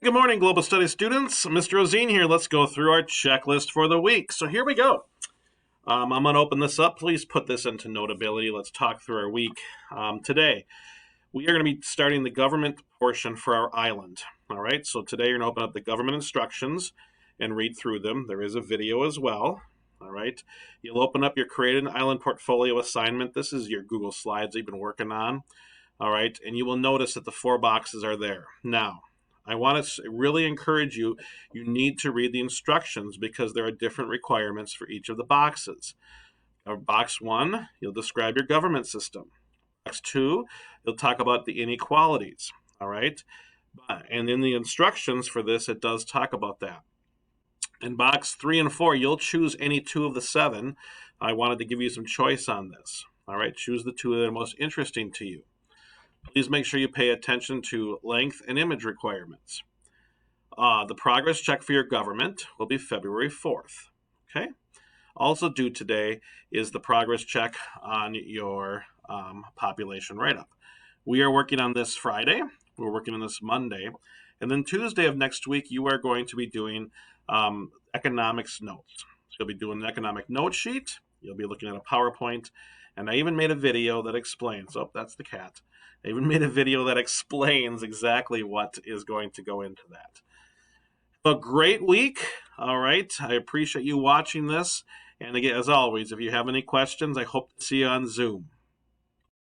Good morning, Global Studies students. Mr. Ozine here. Let's go through our checklist for the week. So here we go. I'm going to open this up. Please put this into Notability. Let's talk through our week. Today, we are going to be starting the government portion for our island. All right, so today you're going to open up the government instructions and read through them. There is a video as well. All right, you'll open up your Create an Island Portfolio assignment. This is your Google Slides you've been working on. All right, and you will notice that the 4 boxes are there. Now, I want to really encourage you, you need to read the instructions because there are different requirements for each of the boxes. Box 1, you'll describe your government system. Box 2, you'll talk about the inequalities, all right? And in the instructions for this, it does talk about that. In box 3 and 4, you'll choose any 2 of the 7. I wanted to give you some choice on this, all right? Choose the 2 that are most interesting to you. Please make sure you pay attention to length and image requirements. The progress check for your government will be February 4th. Okay. Also due today is the progress check on your population write-up. We are working on this Friday. We're working on this Monday. And then Tuesday of next week, you are going to be doing economics notes. So you'll be doing an economic note sheet. You'll be looking at a PowerPoint. And I even made a video that explains, oh, that's the cat. I even made a video that explains exactly what is going to go into that. A great week. All right. I appreciate you watching this. And again, as always, if you have any questions, I hope to see you on Zoom.